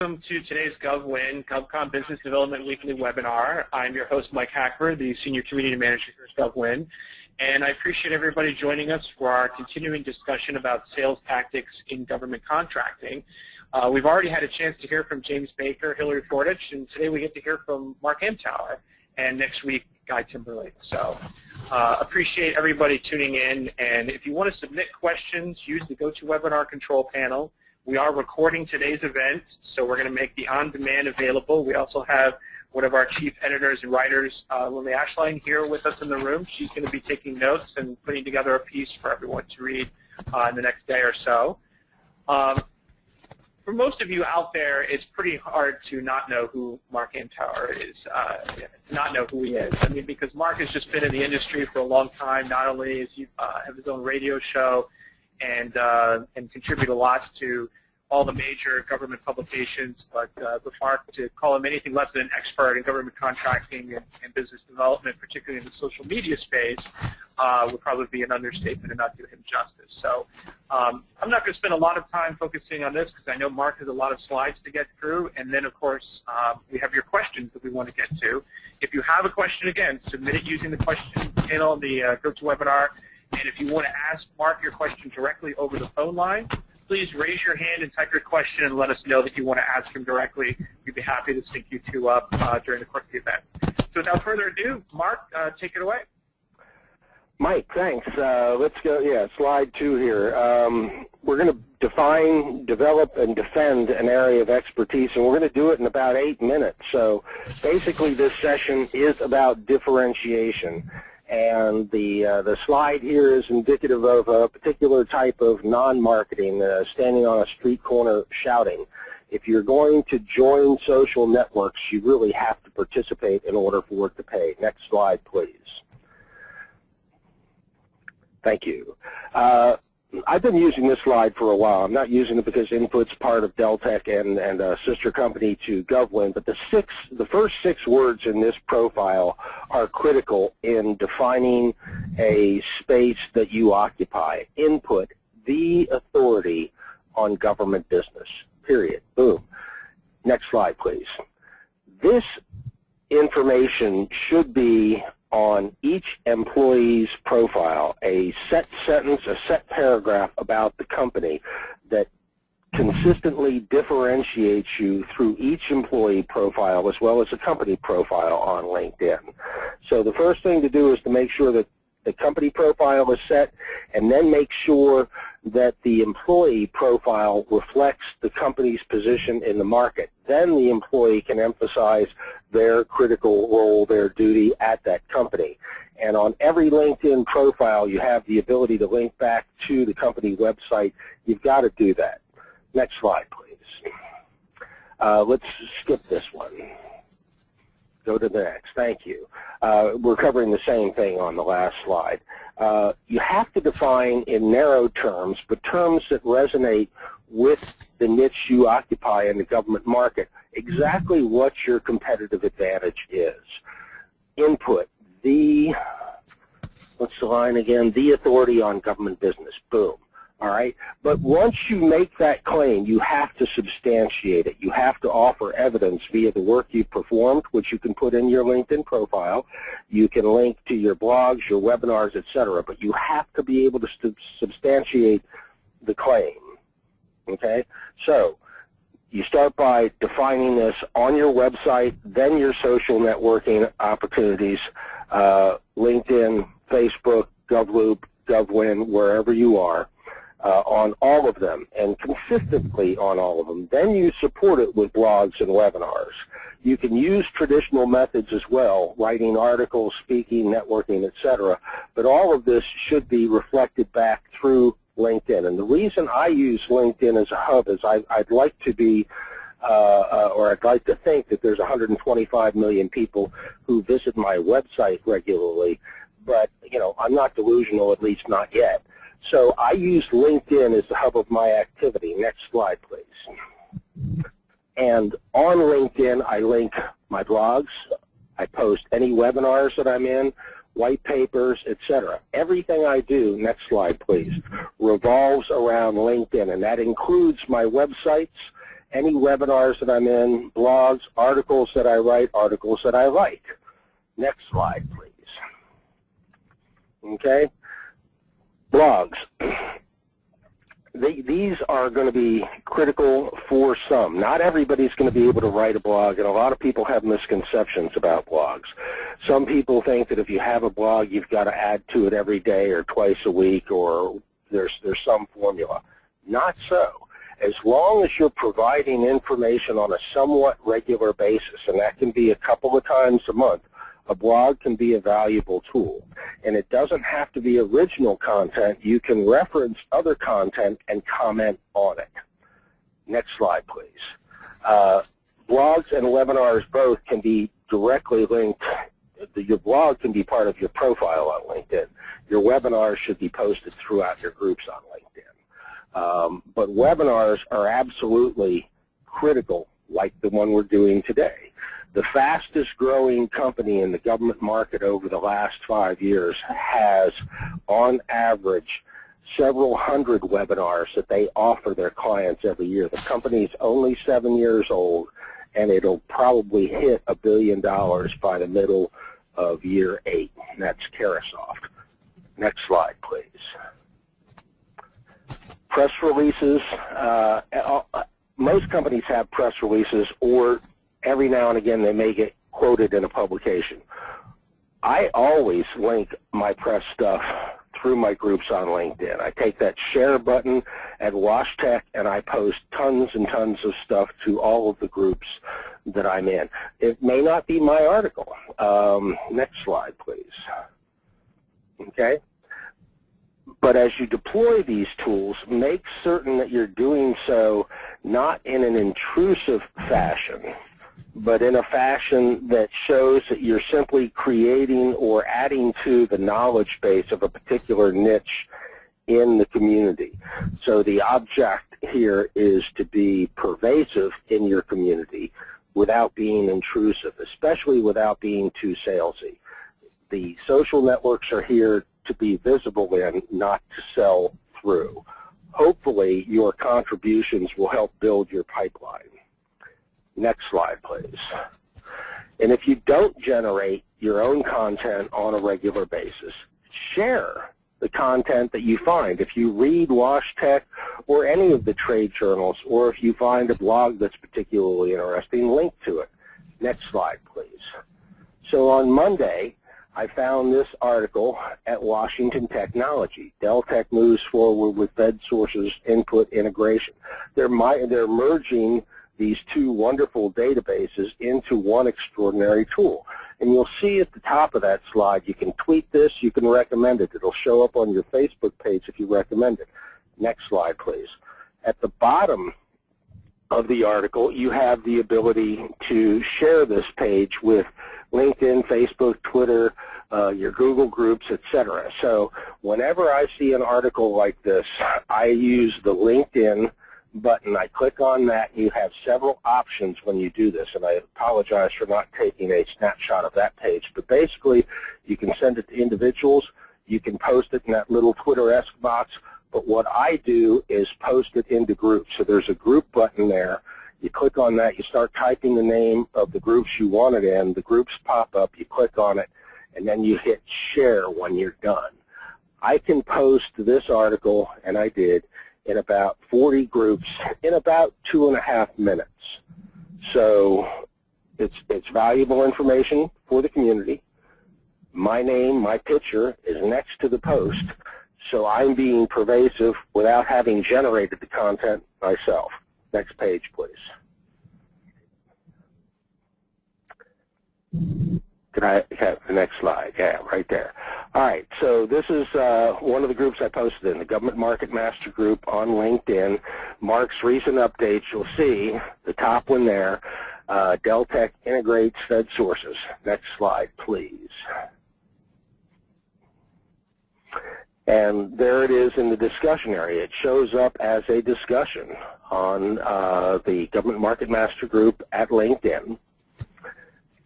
Welcome to today's GovCon Business Development Weekly webinar. I'm your host, Mike Hackford, the Senior Community Manager here at GovWin, and I appreciate everybody joining us for our continuing discussion about sales tactics in government contracting. We've already had a chance to hear from James Baker, Hillary Fordich, and today we get to hear from Mark Amtower, and next week, Guy Timberlake. So appreciate everybody tuning in, and if you want to submit questions, use the GoToWebinar control panel. We are recording today's event, so we're going to make the on-demand available. We also have one of our chief editors and writers, Lily Ashline, here with us in the room. She's going to be taking notes and putting together a piece for everyone to read in the next day or so. For most of you out there, it's pretty hard to not know who Mark Amtower is, not know who he is. I mean, because Mark has just been in the industry for a long time. Not only does he have his own radio show, and contribute a lot to all the major government publications, but Mark, to call him anything less than an expert in government contracting and business development, particularly in the social media space, would probably be an understatement and not do him justice. So I'm not going to spend a lot of time focusing on this because I know Mark has a lot of slides to get through, and then, of course, we have your questions that we want to get to. If you have a question, again, submit it using the question panel in the GoToWebinar. And if you want to ask Mark your question directly over the phone line, please raise your hand and type your question and let us know that you want to ask him directly. We'd be happy to sync you two up during the course of the event. So without further ado, Mark, take it away. Mike, thanks. Let's go, slide 2 here. We're going to define, develop, and defend an area of expertise, and we're going to do it in about 8 minutes. So basically this session is about differentiation. And the slide here is indicative of a particular type of non-marketing, standing on a street corner shouting. If you're going to join social networks, you really have to participate in order for it to pay. Next slide, please. Thank you. I've been using this slide for a while. I'm not using it because Input's part of Deltek and a sister company to GovWin, but the first 6 words in this profile are critical in defining a space that you occupy. Input, the authority on government business, period. Boom. Next slide, please. This information should be on each employee's profile, a set sentence, a set paragraph about the company that consistently differentiates you through each employee profile as well as a company profile on LinkedIn. So the first thing to do is to make sure that the company profile is set, and then make sure that the employee profile reflects the company's position in the market. Then the employee can emphasize their critical role, their duty at that company. And on every LinkedIn profile, you have the ability to link back to the company website. You've got to do that. Next slide, please. Let's skip this one. Go to the next. Thank you. We're covering the same thing on the last slide. You have to define in narrow terms, but terms that resonate with the niche you occupy in the government market, exactly what your competitive advantage is. Input, what's the line again? The authority on government business. Boom. All right, but once you make that claim, you have to substantiate it. You have to offer evidence via the work you've performed, which you can put in your LinkedIn profile. You can link to your blogs, your webinars, etc. But you have to be able to substantiate the claim. Okay, so you start by defining this on your website, then your social networking opportunities, LinkedIn, Facebook, GovLoop, GovWin, wherever you are. On all of them and consistently on all of them. Then you support it with blogs and webinars. You can use traditional methods as well, writing articles, speaking, networking, etc. But all of this should be reflected back through LinkedIn. And the reason I use LinkedIn as a hub is I'd like to be, or I'd like to think that there's 125 million people who visit my website regularly. But, you know, I'm not delusional, at least not yet. So I use LinkedIn as the hub of my activity. Next slide, please. And on LinkedIn, I link my blogs. I post any webinars that I'm in, white papers, etc. Everything I do, next slide, please, revolves around LinkedIn, and that includes my websites any webinars that I'm in, blogs, articles that I write, articles that I like. Next slide, please. Okay, blogs. These are going to be critical for some. Not everybody's going to be able to write a blog, and a lot of people have misconceptions about blogs. Some people think that if you have a blog, you've got to add to it every day or twice a week, or there's some formula. Not so. As long as you're providing information on a somewhat regular basis, and that can be a couple of times a month, a blog can be a valuable tool. And it doesn't have to be original content. You can reference other content and comment on it. Next slide, please. Blogs and webinars both can be directly linked. Your blog can be part of your profile on LinkedIn. Your webinars should be posted throughout your groups on LinkedIn. But webinars are absolutely critical, like the one we're doing today. The fastest growing company in the government market over the last 5 years has, on average, several hundred webinars that they offer their clients every year. The company's only 7 years old, and it'll probably hit $1 billion by the middle of year 8. And that's Carasoft. Next slide, please. Press releases. Most companies have press releases, or every now and again they may get quoted in a publication. I always link my press stuff through my groups on LinkedIn. I take that share button at WashTech and I post tons and tons of stuff to all of the groups that I'm in. It may not be my article. Next slide, please. Okay? But as you deploy these tools, make certain that you're doing so not in an intrusive fashion, but in a fashion that shows that you're simply creating or adding to the knowledge base of a particular niche in the community. So the object here is to be pervasive in your community without being intrusive, especially without being too salesy. The social networks are here to be visible in, not to sell through. Hopefully, your contributions will help build your pipeline. Next slide, please. And if you don't generate your own content on a regular basis, share the content that you find. If you read WashTech or any of the trade journals, or if you find a blog that's particularly interesting, link to it. Next slide, please. So on Monday, I found this article at Washington Technology. Dell Tech moves forward with FedSource's input integration. They're merging these two wonderful databases into one extraordinary tool. And you'll see at the top of that slide, you can tweet this, you can recommend it. It'll show up on your Facebook page if you recommend it. Next slide, please. At the bottom of the article, you have the ability to share this page with LinkedIn, Facebook, Twitter, your Google groups, etc. So whenever I see an article like this, I use the LinkedIn button. I click on that, and you have several options when you do this, and I apologize for not taking a snapshot of that page, but basically you can send it to individuals, you can post it in that little Twitter-esque box, but what I do is post it into groups. So there's a group button there. You click on that, you start typing the name of the groups you want it in, the groups pop up, you click on it, and then you hit share when you're done. I can post this article, and I did, in about 40 groups in about 2.5 minutes. So it's valuable information for the community. My name, my picture is next to the post, so I'm being pervasive without having generated the content myself. Next page, please. Can I have the next slide? Yeah, right there. All right, so this is one of the groups I posted in, the Government Market Master Group on LinkedIn. Mark's recent updates, you'll see the top one there, Dell Tech integrates FedSources. Next slide, please. And there it is in the discussion area. It shows up as a discussion on the Government Market Master Group at LinkedIn.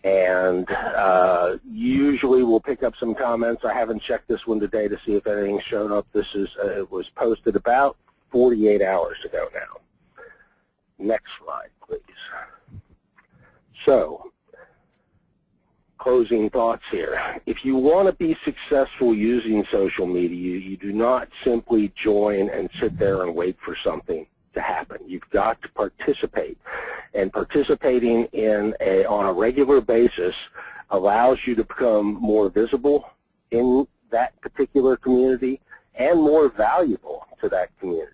And usually we'll pick up some comments. I haven't checked this one today to see if anything showed up. This is it was posted about 48 hours ago now. Next slide, please. So, closing thoughts here. If you want to be successful using social media, you do not simply join and sit there and wait for something to happen. You've got to participate. And participating on a regular basis allows you to become more visible in that particular community and more valuable to that community.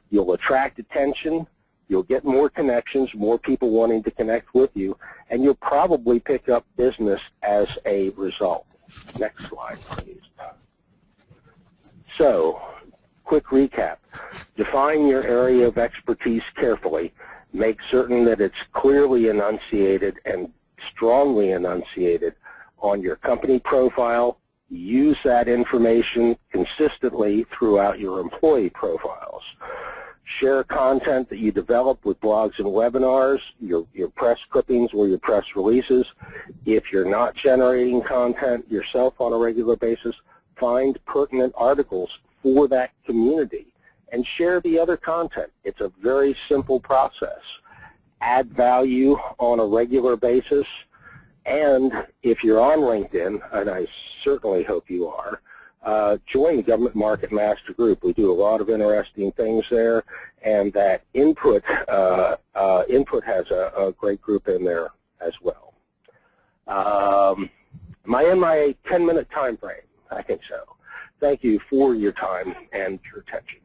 You'll attract attention, you'll get more connections, more people wanting to connect with you, and you'll probably pick up business as a result. Next slide, please. So, quick recap. Define your area of expertise carefully. Make certain that it's clearly enunciated and strongly enunciated on your company profile. Use that information consistently throughout your employee profiles. Share content that you develop with blogs and webinars, your press clippings or your press releases. If you're not generating content yourself on a regular basis, find pertinent articles for that community and share the other content. It's a very simple process. Add value on a regular basis, and if you're on LinkedIn, and I certainly hope you are, join the Government Market Master Group. We do a lot of interesting things there, and that Input has a great group in there as well. Am I in my 10-minute time frame? I think so. Thank you for your time and your attention.